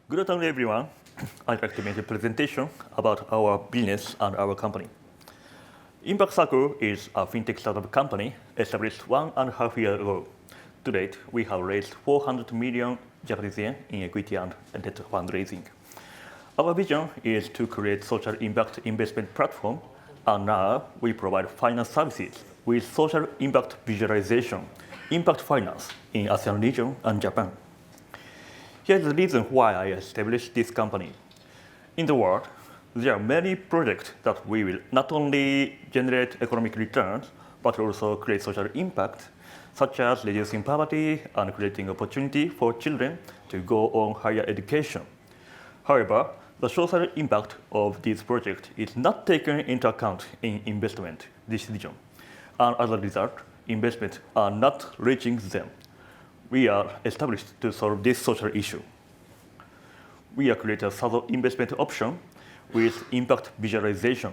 Good afternoon, everyone. I'd like to make a presentation about our business and our company. Impact Circle is a fintech startup company established 1.5 years ago. To date, we have raised 400 million Japanese yen in equity and debt fundraising. Our vision is to create social impact investment platform, and now we provide finance services with social impact visualization, impact finance in ASEAN region and Japan. Here's the reason why I established this company. In the world, there are many projects that we will not only generate economic returns, but also create social impact, such as reducing poverty and creating opportunity for children to go on higher education. However, the social impact of these projects is not taken into account in investment decision, and as a result, investments are not reaching them. We are established to solve this social issue. We are creating a subtle investment option with impact visualization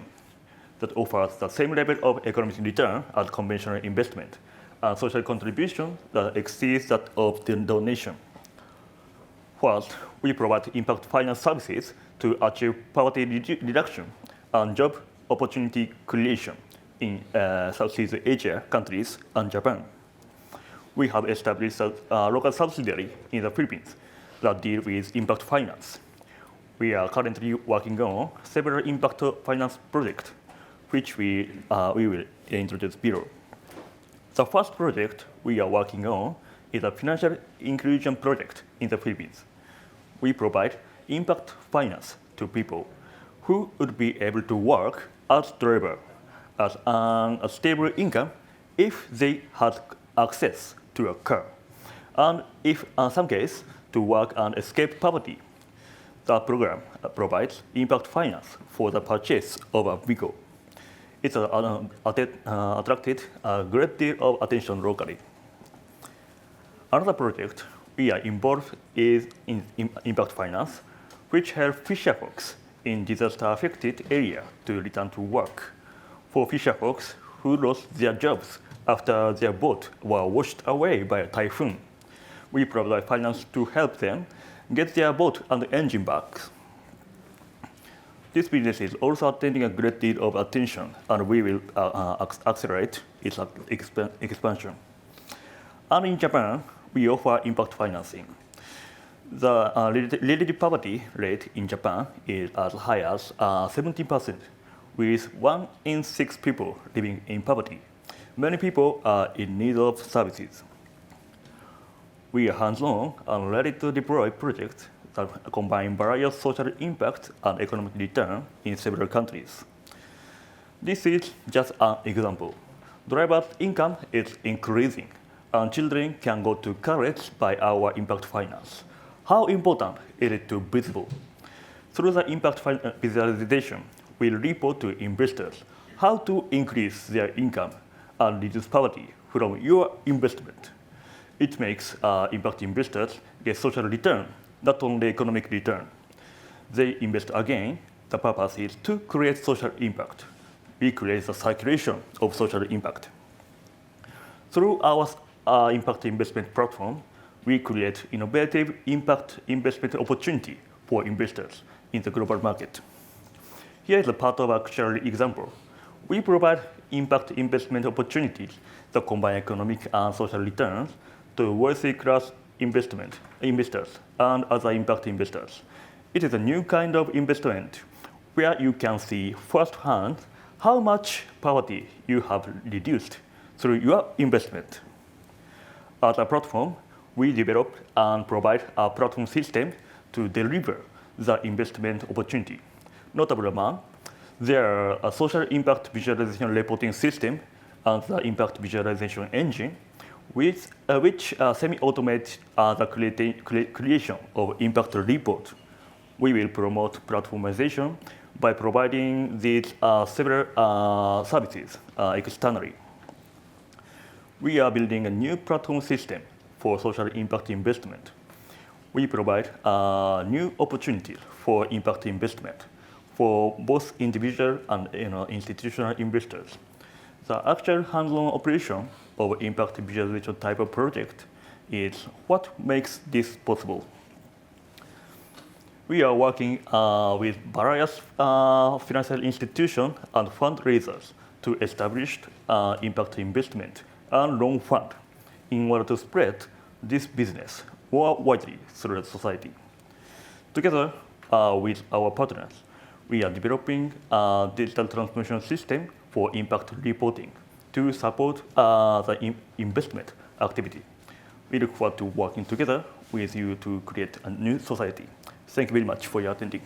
that offers the same level of economic return as conventional investment and social contribution that exceeds that of the donation. First, we provide impact finance services to achieve poverty reduction and job opportunity creation in Southeast Asia countries and Japan. We have established a local subsidiary in the Philippines that deals with impact finance. We are currently working on several impact finance projects, which we will introduce below. The first project we are working on is a financial inclusion project in the Philippines. We provide impact finance to people who would be able to work as driver, as a stable income if they had access to a car, and if in some cases to work and escape poverty. The program provides impact finance for the purchase of a vehicle. It's attracted a great deal of attention locally. Another project we are involved is in impact finance, which helps fisher folks in disaster-affected areas to return to work. For fisher folks who lost their jobs after their boat were washed away by a typhoon, we provide finance to help them get their boat and engine back. This business is also attending a great deal of attention, and we will accelerate its expansion. And in Japan, we offer impact financing. The relative poverty rate in Japan is as high as 70%, with 1 in 6 people living in poverty. Many people are in need of services. We are hands-on and ready to deploy projects that combine various social impact and economic return in several countries. This is just an example. Drivers' income is increasing, and children can go to college by our impact finance. How important is it to be visible? Through the impact visualization, we report to investors how to increase their income and reduce poverty from your investment. It makes impact investors get social return, not only economic return. They invest again. The purpose is to create social impact. We create the circulation of social impact. Through our impact investment platform, we create innovative impact investment opportunity for investors in the global market. Here is a part of actual example. We provide impact investment opportunities that combine economic and social returns to wealthy class investors and other impact investors. It is a new kind of investment where you can see firsthand how much poverty you have reduced through your investment. As a platform, we develop and provide a platform system to deliver the investment opportunity. Notable among there are a social impact visualization reporting system and the impact visualization engine, which semi-automate the creation of impact report. We will promote platformization by providing these several services externally. We are building a new platform system for social impact investment. We provide new opportunities for impact investment for both individual and institutional investors. The actual hands-on operation of impact visualization type of project is what makes this possible. we are working with various financial institutions and fundraisers to establish impact investment and loan fund in order to spread this business more widely through the society. Together with our partners, we are developing a digital transformation system for impact reporting to support the investment activity. We look forward to working together with you to create a new society. Thank you very much for your attending.